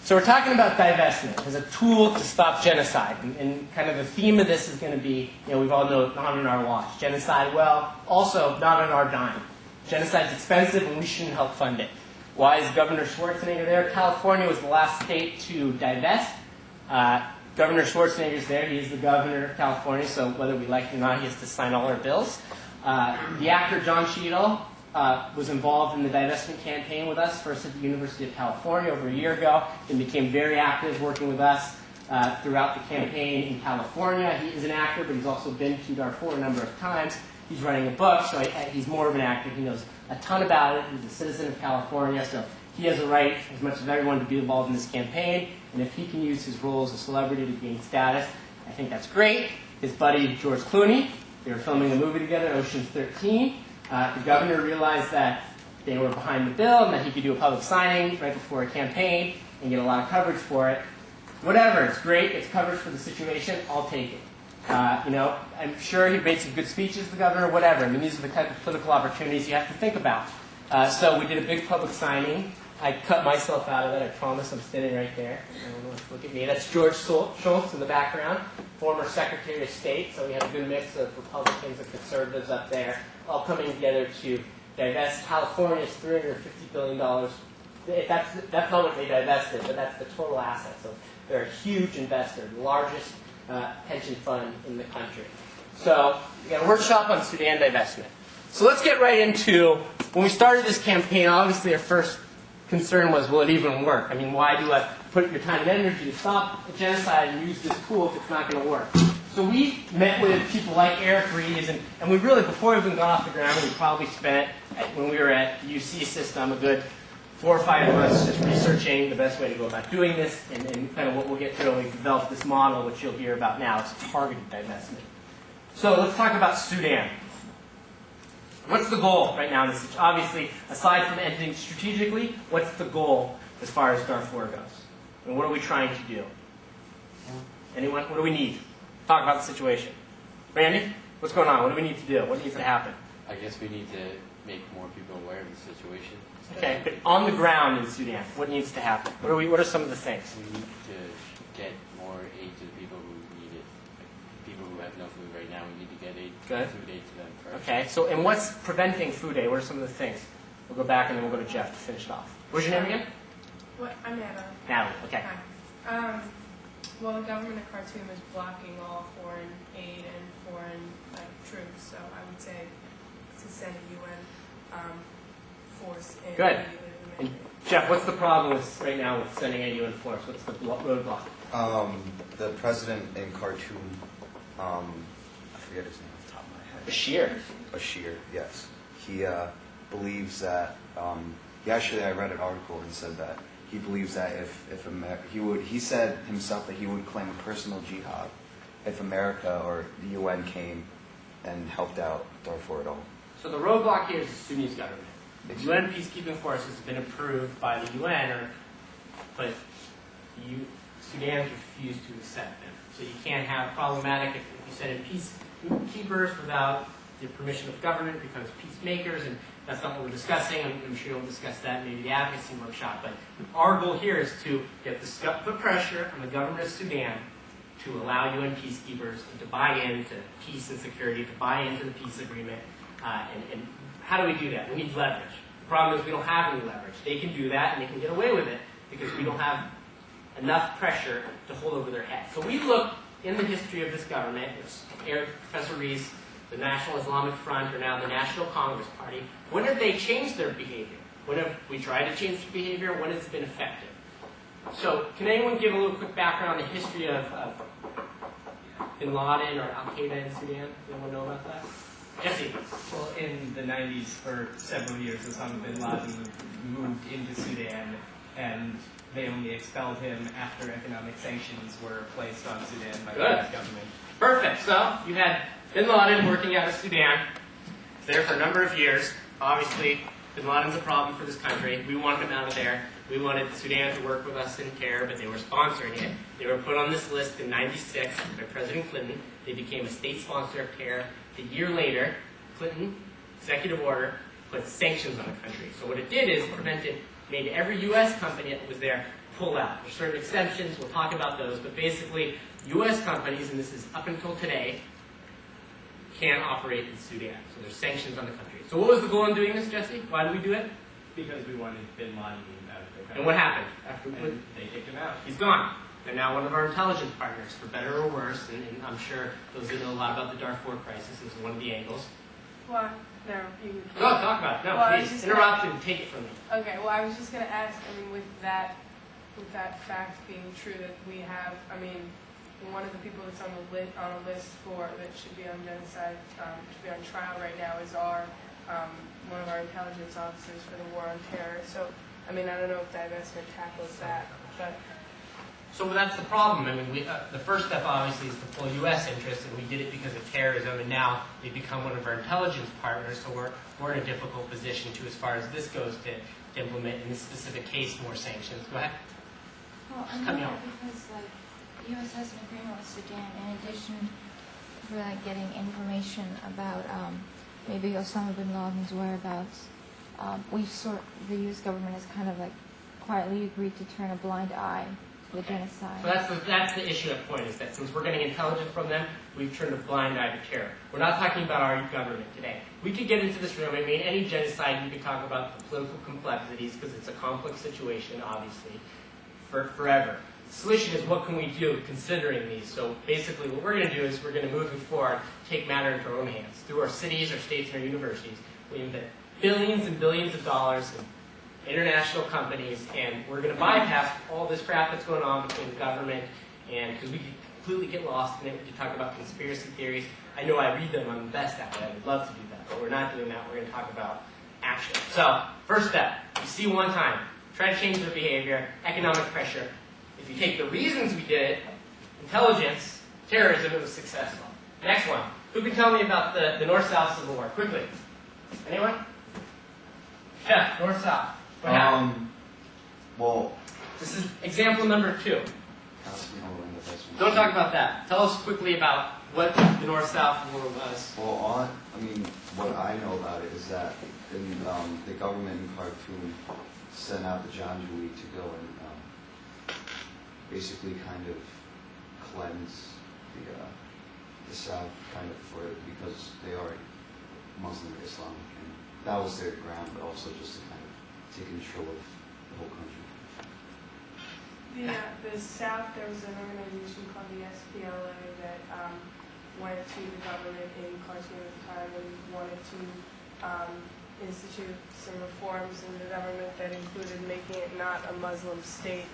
So we're talking about divestment as a tool to stop genocide. And kind of the theme of this is going to be, we've all known not on our watch. Genocide, well, also not on our dime. Genocide's expensive and we shouldn't help fund it. Why is Governor Schwarzenegger there? California was the last state to divest. Governor Schwarzenegger's there. He's the governor of California, so whether we like it or not, he has to sign all our bills. The actor John Cheadle was involved in the divestment campaign with us, first at the University of California over a year ago, and became very active working with us throughout the campaign in California. He is an actor, but he's also been to Darfur a number of times. He's writing a book, so he's more of an actor. He knows a ton about it. He's a citizen of California, so he has a right, as much as everyone, to be involved in this campaign. And if he can use his role as a celebrity to gain status, I think that's great. His buddy, George Clooney, they were filming a movie together, Ocean's 13. The governor realized that they were behind the bill and that he could do a public signing right before a campaign and get a lot of coverage for it. Whatever, it's great. It's coverage for the situation. I'll take it. I'm sure he made some good speeches, the governor, whatever. I mean, these are the type of political opportunities you have to think about. So we did a big public signing. I cut myself out of it. I promise I'm standing right there. I don't know if you look at me. That's George Shultz in the background, former Secretary of State. So we had a good mix of Republicans and conservatives up there, all coming together to divest California's $350 billion. That's not what they divested, but that's the total asset. So they're a huge investor, the largest pension fund in the country. So we got a workshop on Sudan divestment. So let's get right into, when we started this campaign, obviously our first concern was, will it even work? I mean, why do I put your time and energy to stop a genocide and use this tool if it's not going to work? So we met with people like Eric Rees, and we really, before we even got off the ground, we probably spent, when we were at the UC system, a good 4 or 5 months just researching the best way to go about doing this, and kind of what we'll get through, and we developed this model, which you'll hear about now. It's targeted divestment. So let's talk about Sudan. What's the goal right now in this situation? Obviously, aside from ending strategically, what's the goal as far as Darfur goes? And what are we trying to do? Anyone? What do we need? Talk about the situation. Randy, what's going on? What do we need to do? What needs to happen? I guess we need to make more people aware of the situation. Okay, but on the ground in Sudan, what needs to happen? What are some of the things? We need to get more aid to the people who need it. Like people who have no food right now, we need to get food aid to them first. Okay, so and what's preventing food aid? What are some of the things? We'll go back and then we'll go to Jeff to finish it off. What's your name again? I'm Natalie. Natalie, okay. Hi. Well, the government of Khartoum is blocking all foreign aid and foreign troops, so I would say to send a UN force in. Good. And Jeff, what's the problem right now with sending a UN force? What's the roadblock? The president in Khartoum, I forget his name off the top of my head. Bashir, yes. He believes that, I read an article and said that he believes that he said himself that he would claim a personal jihad if America or the UN came and helped out Darfur at all. So the roadblock here is the Sudanese government. The UN peacekeeping force has been approved by the UN, but Sudan refused to accept them. So you can't have problematic if you send in peacekeepers without the permission of government, it becomes peacemakers, and that's not what we're discussing. I'm sure we'll discuss that in maybe the advocacy workshop. But our goal here is to put pressure on the government of Sudan to allow UN peacekeepers to buy into peace and security, to buy into the peace agreement. And how do we do that? We need leverage. The problem is we don't have any leverage. They can do that, and they can get away with it because we don't have enough pressure to hold over their head. So we look in the history of this government, Professor Rees, the National Islamic Front, or now the National Congress Party. When have they changed their behavior? When have we tried to change their behavior? When has it been effective? So can anyone give a little quick background on the history of Bin Laden or Al-Qaeda in Sudan? Does anyone know about that? Jesse. Well, in the 90s, for several years, Osama bin Laden moved into Sudan, and they only expelled him after economic sanctions were placed on Sudan by the U.S. government. Perfect. So you had Bin Laden working out of Sudan, there for a number of years. Obviously, Bin Laden's a problem for this country. We wanted him out of there. We wanted Sudan to work with us in CARE, but they were sponsoring it. They were put on this list in '96 by President Clinton. They became a state sponsor of CARE. A year later, Clinton, executive order, put sanctions on the country. So what it did is made every U.S. company that was there pull out. There's certain exceptions, we'll talk about those, but basically, U.S. companies, and this is up until today, can't operate in Sudan. So there's sanctions on the country. So what was the goal in doing this, Jesse? Why did we do it? Because we wanted Bin Laden out of their country. And what happened? After And they kicked him out. he's gone. They're now one of our intelligence partners, for better or worse, and I'm sure those who know a lot about the Darfur crisis is one of the angles. Well, no, you No, talk about it. No, Well, I was please, just interrupt and take it from me. Okay, well, I was just gonna ask, I mean, with that fact being true that we have, I mean, one of the people that's on a list for, that should be on genocide, should be on trial right now is one of our intelligence officers for the war on terror. So, I mean, I don't know if divestment tackles that, but. So that's the problem. I mean, the first step obviously is to pull U.S. interests, and we did it because of terrorism, and now they become one of our intelligence partners, so we're in a difficult position too as far as this goes to implement, in this specific case, more sanctions. Go ahead. Well, I Cut me know off. that because the U.S. has an agreement with Sudan in addition for getting information about maybe Osama bin Laden's whereabouts. The U.S. government has kind of quietly agreed to turn a blind eye to the genocide. So that's the issue at point, is that since we're getting intelligence from them, we've turned a blind eye to terror. We're not talking about our government today. We could get into this room, I mean, any genocide, you could talk about the political complexities, because it's a complex situation, obviously, forever. The solution is, what can we do considering these? So basically what we're going to do is we're going to, moving forward, take matter into our own hands. Through our cities, our states, and our universities, we invest billions and billions of dollars in international companies, and we're going to bypass all this crap that's going on between the government, and because we could completely get lost in it. We could talk about conspiracy theories. I know I read them, I'm the best at it. I would love to do that, but we're not doing that. We're going to talk about action. So, first step, you see one time, try to change their behavior, economic pressure. If you take the reasons we did it, intelligence, terrorism, it was successful. Next one. Who can tell me about the North-South Civil War? Quickly. Anyone? Yeah, North-South. What happened? Well, This is example number 2. Don't talk about that. Tell us quickly about what the North-South War was. Well, what I know about it is that the government in Khartoum sent out the Janjaweed to go and basically kind of cleanse the South kind of because they are Muslim or Islamic, and that was their ground, but also just to kind of take control of the whole country. The South, there was an organization called the SPLA that went to the government in Khartoum at the time and wanted to institute some reforms in the government that included making it not a Muslim state.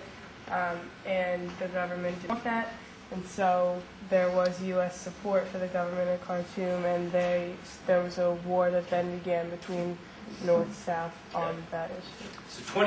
And the government didn't want that, and so there was U.S. support for the government in Khartoum, and there was a war that then began between North-South on that issue. So